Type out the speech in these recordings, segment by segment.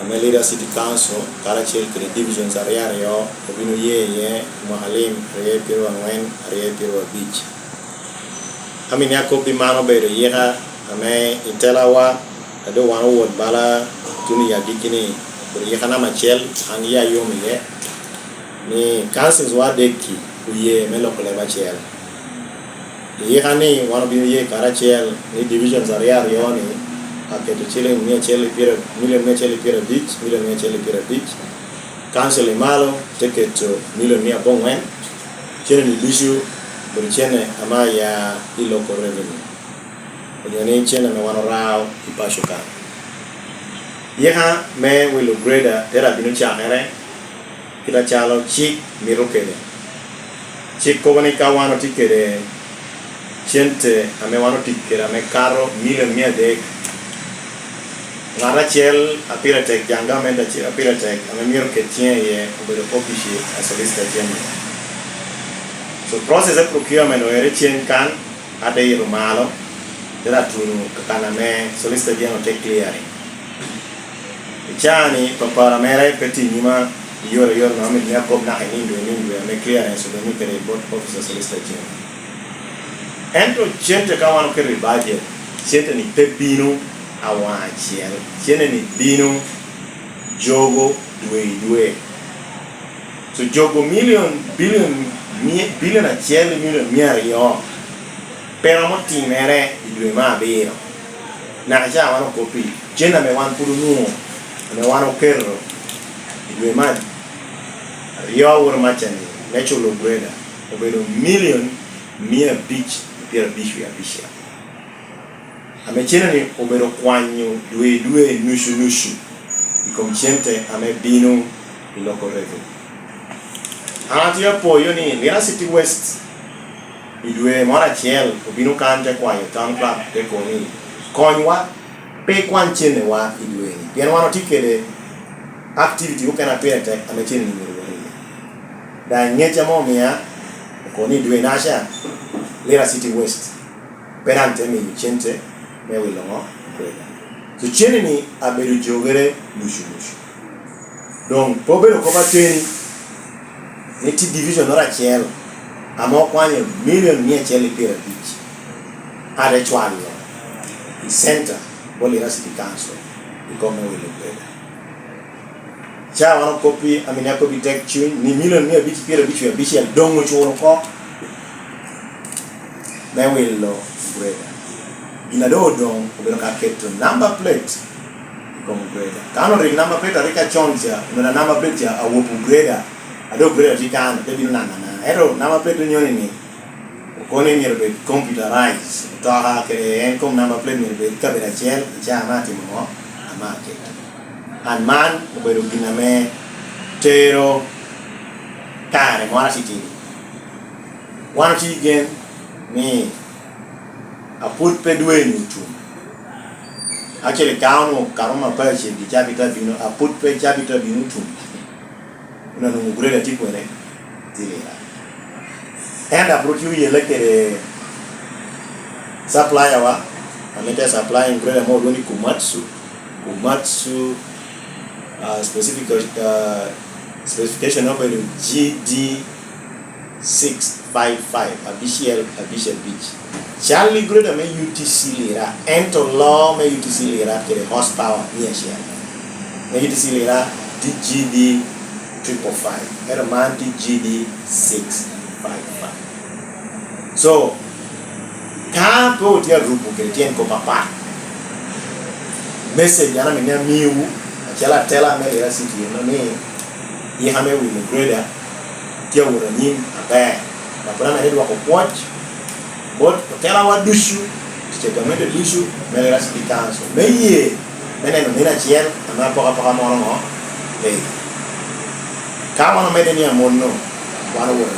Lira City Council, Kalachil, the divisions area, Obino Ye, Mahalim, Area Piro and Wen, Area Piro Beach. Yako Pimano Bedo Yera, Intelawa, I don't want to word Bala, Tunia Dikini, but Yakana Machel, and Ya Yomi, ni councils wa deki, Uye, Melopole Machel. Yekani, one of you Karachel, ni divisions area, Rioni. After the chilling near Chili Pira, Million Chili Pira Beach, Million Chili Pira Beach, Council Malo, take it to Million near Bongwen, Chilling Bishu, Burichene, Amaya, local revenue. When your name Chen and one around Ipashuka. Yeha, me will look greater, there have been a chahere, Kitachalo, Chick, Mirokede. Chick Kovanika one or ticket, Chente, I may want to ticket, I may caro, million near deck. Narachel, Apiratek, Yangamenda, Apiratek, and a mere Ketien, with the Popishi as a solicitor general. So, process of procurement or Eritien can, Ade Romalo, there are two Kaname, solicitor general take clearing. Chani, Papa Mera, Petit Nima, your nominee, Yakob Nahan, India, make clearance of the nuclear board officer solicitor general. And to change the Kawan carry budget, Chentani Pepino. Awan chiel chene ni bino jogo dwe so jogo billion a chiel million miario pero mo timere dwe ma bino na ja wano kopi chena me wan puru nuo me wano kerro dwe ma rio wor machani natural breda obedo million mia beach pier beach ya bisha Amechena ni omero kwanyo dwe nushu ikomchente ame bino iloko revenue. Anatia po yoni Lira City West idwe mara chiel obino kante kwanyo town club de koni konywa pe kwanchene wa idwe ni bien wano tikede activity ukana pete amechena ni mirwani da nyecha momia koni dwe nasha Lira City West perante mi chente me will long so chenini abedu jogere nushu donc pobelo ko bateni neti division ora chiel amo kwanye million nie cheli pera beach ade chwalo the center Lira City Council ikome will look cha wana copy amina copy tech tune ni million nie beach pera beach ya beach ya dongo choro ko me will lo brother ina do dong obero ka keto number plate kom greda kano ring number plate arika chonja na number plate ya awopu greda ado greda tikana te bin nana ero number plate nyoni ni kone nyerbe computerized to ha ke en kom number plate nyerbe ka bera chel cha amati mo amake an man obero kiname tero kare mwana city one again ni a put pedwe ni tu actually kaunu karoma pache di chapita bino a put pe chapita bino tu una no greda tipo ne dilera and a procure yelekere supplier wa ameta supplying greda mo doni kumatsu specification of GD 655 official beach Charlie Greda me UTC Lira ento law me UTC Lira ke horsepower near share me UTC Lira DGD 555 era man DGD 655 so campo dia grupo que tien ko papa message yana me na miu achala tela me Lira City no me ye hame wi me Greda kia wura nyim abe na kuna na ko watch but tela wa dushu statement de dushu me Lira City Council me ye mene no mina chiel na paka mo no kama no mede ni amono wana wura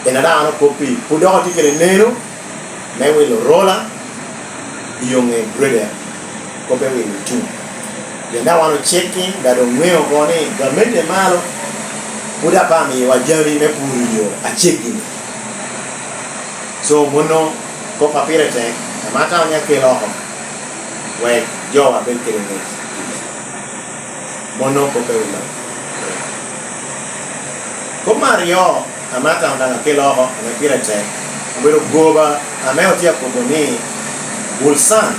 ena da no copy pudo ti kere nero me we lo rola yonge Greda ko be we tu ye na wana checking da do mweo kone ga mede malo puda pa mi wa jami me puru yo a checking so mono ko papire te mata nya ke lo we yo a ben kere ne mono ko pewla ko Mario amata ndanga kelo ne pirete obero goba ameotia koboni Bulsan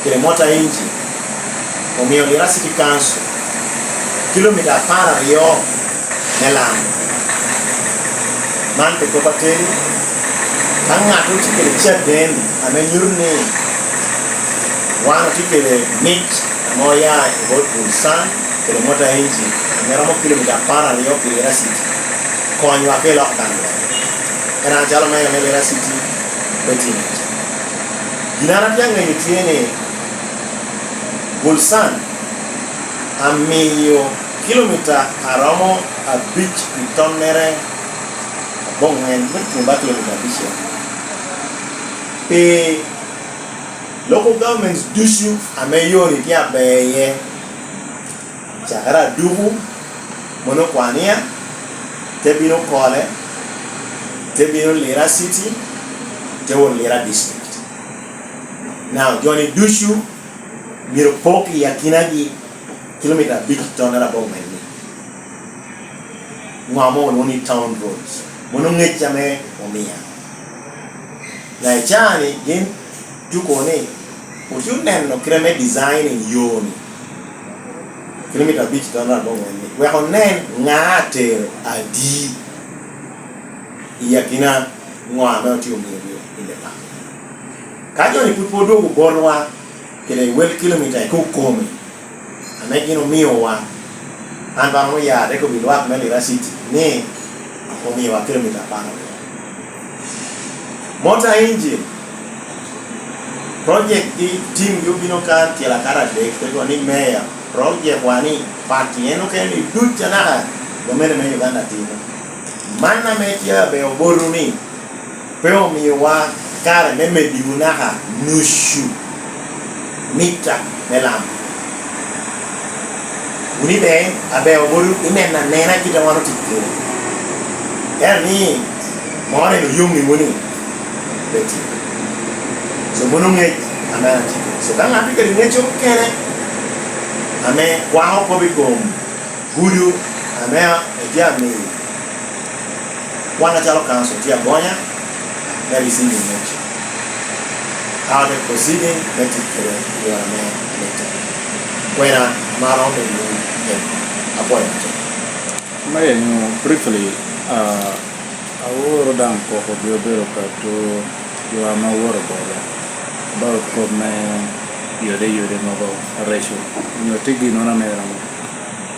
kile mota inji omio Lira City Council kilomita para rio nelam man te ko pateni kanga tu tikele chaden amenyurni wana tikele mix moya bot Bulsan kile mota inji ngeramo kilomita para rio Lira City konyo akelo kanle era jalo mai Lira City betini ginara pianga yutiene Bulsan amiyo kilomita aramo a beach itonere bongen mutumba kilomita bisha pe local governments dushu ameyo ni pia beye chakara duhu mono kwania tebino kole tebino Lira City tewo Lira district. Now Johnny dushu miro poki ya kinagi kilomita big tonera bongen ni ngamo noni town roads mono ngechame omia na chani gen juko ne ujunen no kreme design in yoni kilomita big tonera bongen ni we honen ngate adi ya kina ngwa ti omia ile pa kajo ni pupodo go borwa kile wel kilomita ko kome amegino miwa amba mo ya de ko bilwa me Lira City ni ko miwa kilomita pana mota engine project team yubino kan kila kara de ko ni meya project wani party eno ke ni ducha na do mene me Uganda tino mana metia be oboruni pero miwa kara meme diunaha nushu mita melam unibe abe oboru imena nena kita wano tikiro yani mwane no yumi muni beti so mono nge amana tikiro so kanga apika linecho kene ame kwao kobi kom gudu ame eja me wana chalo kanso tia bonya na lisingi necho how the proceeding let it go you are man later when maron the appoint may you briefly aworo dan ko ko biobero ka to you are no worry about ko me yode no go ratio you tigi no na mera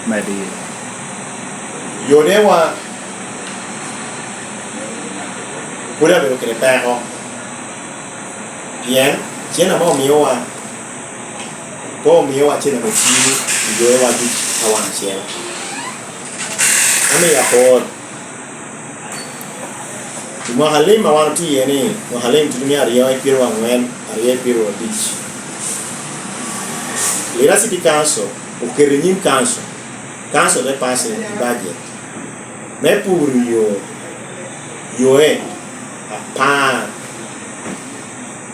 medi yode wa pura bero que perro bien chena mo miwa po miwa chena mo chiu yode wa di awan chena ame ya por Mahalim awan tu yeni mahalim tu ni ariya piro angwen ariya piro beach Lira City Council o kerenyim council de passe budget mais pour yo pa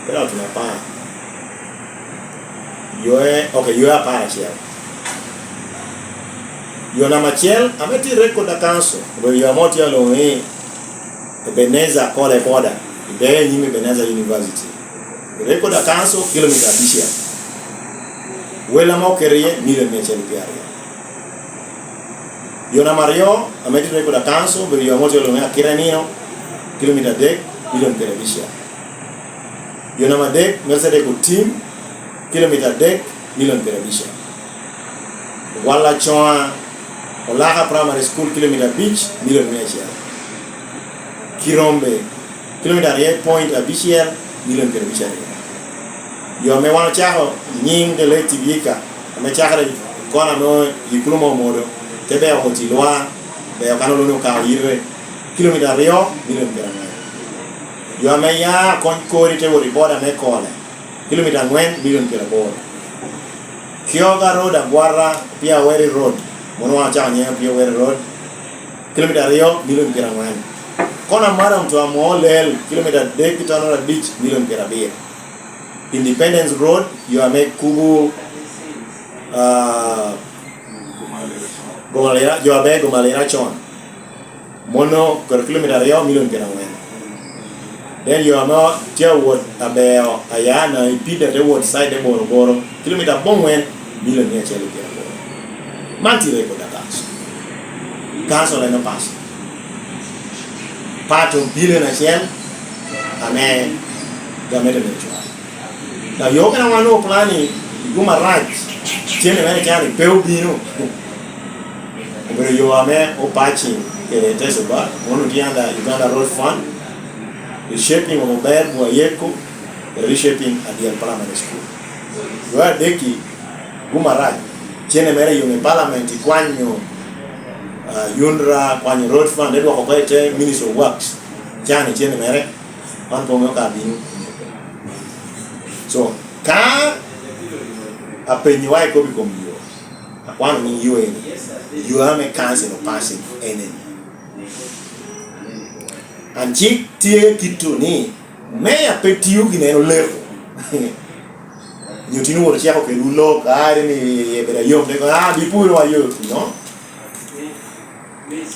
pero tu na pa yo pa chiel yo na machiel ameti record da council bo yo amoti alo Ebeneza kole border ibe nyime Ebeneza University record da council kilomita bishia wela mo keriye mile mechel piaria yo na Mario ameti record da council bo yo amoti alo kiranino kilomita dek milion televisia yo na madek Mercedes ko team kilomita dek milion televisia wala choa Olaha primary school kilomita beach milion mechel Kirombe kilomita 8 point abishia milion televisia yo me wana chaho nying de letibika ame chakara kona no yikulomo modo tebe hotilwa be kanolo no ka yire kilomita rio milion televisia yo ame ya konkori te wori boda me kole kilomita 4 milion televisia Kyoga road agwara pia Weri road mono wa chaho nya pia Weri road kilomita rio milion televisia kona mara mtu amolel kilomita 10 kitano beach milion terabia Independence Road you are make kubu Gomalera Joabe Gomalera Chon. Mono per kilometer rio million kena wen. Then you are not tell what about ayana ipida the word side the boro kilometer bon wen million ya chelo kena boro. Manti reko da cancel and pass. Part of billion a shell ame gamete mecho. Now you can want to plan go my right. Tiene mene kani peu bino. But you are me opaching Tesoba, one of the Uganda Road Fund, the shaping of Ober Boyeko, the reshaping at the Parliament School. You are Deki, Gumarai, Chenemere, you Parliament, Quanyo, Yundra, Quanyo Road Fund, they were operated Minister of Works, Jani Chenemere, one Pomoka Binu. So, can a penny copy come you? One in you are a council of passing enemy. And chick tear kitu ni may a pet you in a level. You know what you can look at me, but you be poor or you know.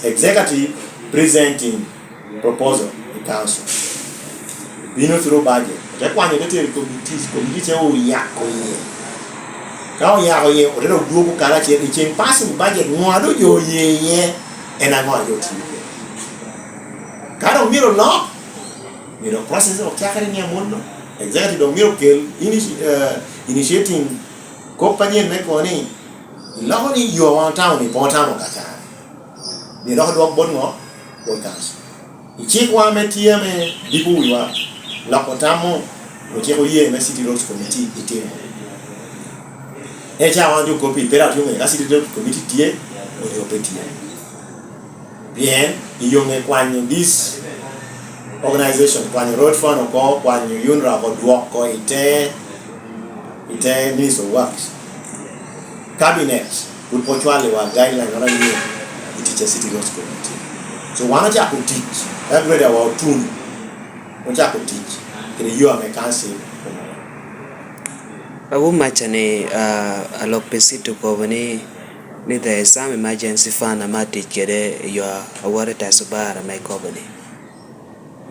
Executive presenting proposal the council. We know through budget. That one you get committee oh yako. Now ya ye already global character in passing budget no yo ye and I want you to. Kind of mirror law, process of tackling your mundo. Exactly the miracle initiating company and make money. Lonely you are one town in Portamo Qatar. They don't work one more, one council. You check one metia me, people you are. La Portamo, which you hear in City Roads Committee, it. I want to copy, pero tu me, la City Roads Committee, tie, or your petty. Bien, you may quan this organization, quan road fund or quan UNRWA or walk or it Minister of Works. Cabinet would portfolio a guideline on a year to teach a city roads committee. So why not you could teach? Everybody about two. What you could teach? Can you have a council? Abu machane alopesito kovani ni the some emergency fund amati kede yo award tasubara my company.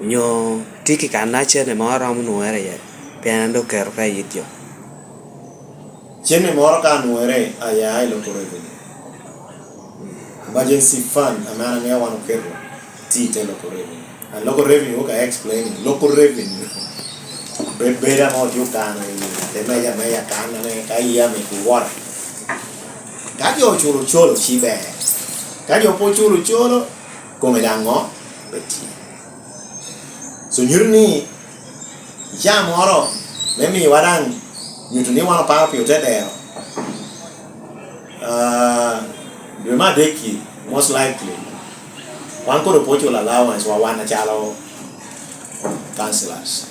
Nyo tiki kanache ne mara munuere ya penando kerka yityo. Chene mora kanuere aya local revenue. Emergency fund amana ne wanu kerwa tite local revenue. And local revenue okay explaining local revenue. Better more you can the maya can and kaya make water. Kajo cholo chibe. Kajo po cholo come dango beti. So nyurni ya moro memi wadan nyutuni wana pa pio tedero. Bima deki most likely one could put your allowance or one chalo councillors.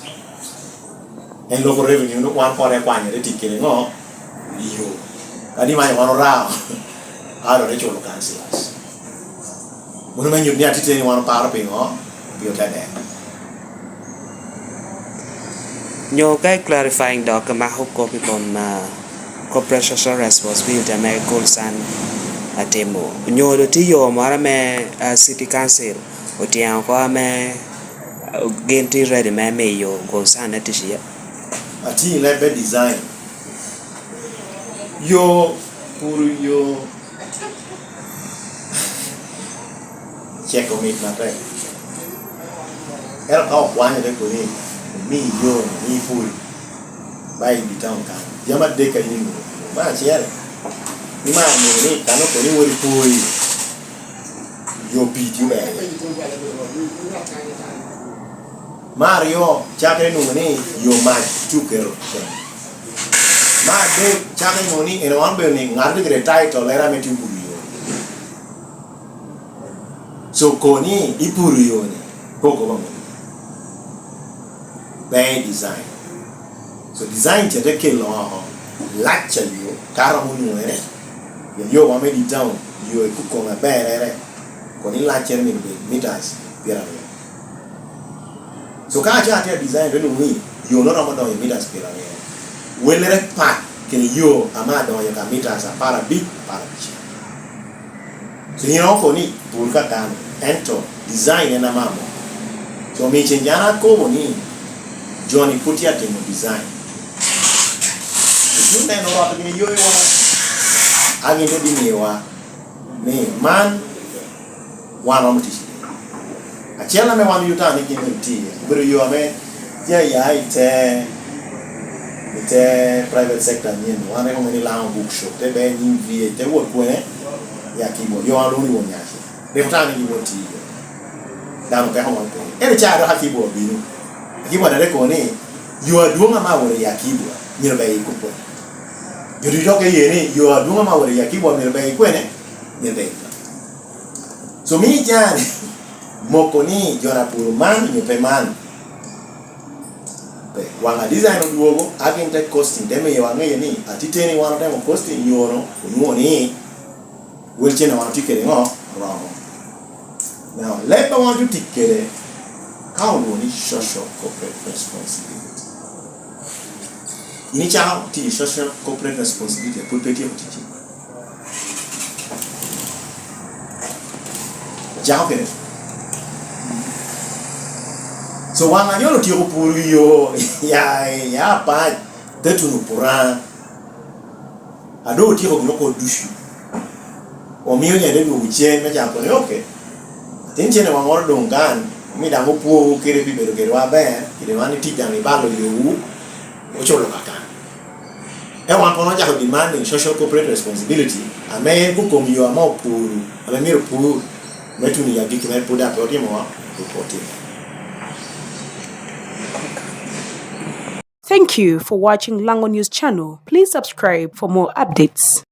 And local revenue no one for a quantity the ticket no you. Kadi mai one round. I don't know your councillors. When you need to tell one power ping or pio tedero. Nyo kay clarifying doc mahop ko pipon corporate social responsibility may goalsan atemo. Nyo do tiyo mara me city council o tiyan ko me genti ready me yo goalsan atishia. Ati lebe design. Yo puru yo check on it na tay. Era kau kwanya de ko ni. Me yo ni full by the town kan jama de ka ni ba chere ni ma ni kanu ko ni wori full yo beat you ba Mario chakre no ni yo ma chukero ma de chakre no ni en wan be ni ngar de title era me tu yo so ko ni ipuru yo ni koko ba by design. So design to take long latch you, caramun, you want me down, you a cook on a bear, con latch meters. So can't you design when we you're not about on meters pyramid. When let pack can you a mad on your meters a para big para. So ni pur ka kan ento design na mamo. So mi chenjana ko ni Johnny puti atemo design. So ne no rato ni yo agente di mewa ni man wan on tishi. Achela me wan yuta ni kinti. Bro yo ame ya ite private sector ni wan e ngoni la bookshop te be ni vie te wo ko ne ya kibo yo alo ni wonya shi. De mtani ni woti. Dan pe ho pe. Ele cha do hakibo binu. Kibo da ko ni yo aduonga ma wore ya kibo ni be ko po. Yo di joke ye ni yo aduonga ma wore ya kibo ni be ko ne ni be. So mi jani moko ni jona puru man ni pe man. Pe wanga design duogo agente costing deme ye wanga ye ni atiteni wana demo costing yono ni wilche na wana tikere ngo wrong. Now let me want to tikere how woni social corporate responsibility. Ini chao ti social corporate responsibility pulpeti otiki. Chao kere. So wanga yolo ti opuru yo ya pa detu no pura. Ado ti ko ko dushu. O mi onye de bu che me ja ko okay. Tinche ne wangor dongan mi da mo pu kere bi bero kere wa be kire wani ti jani ba lo yo o cholo kaka. E wan kono ja ko demanding social corporate responsibility. Ame ku kom yo ama puru. Ame mi pu metu ni ya giki me pu da pro mo reporting. Thank you for watching Lango News channel. Please subscribe for more updates.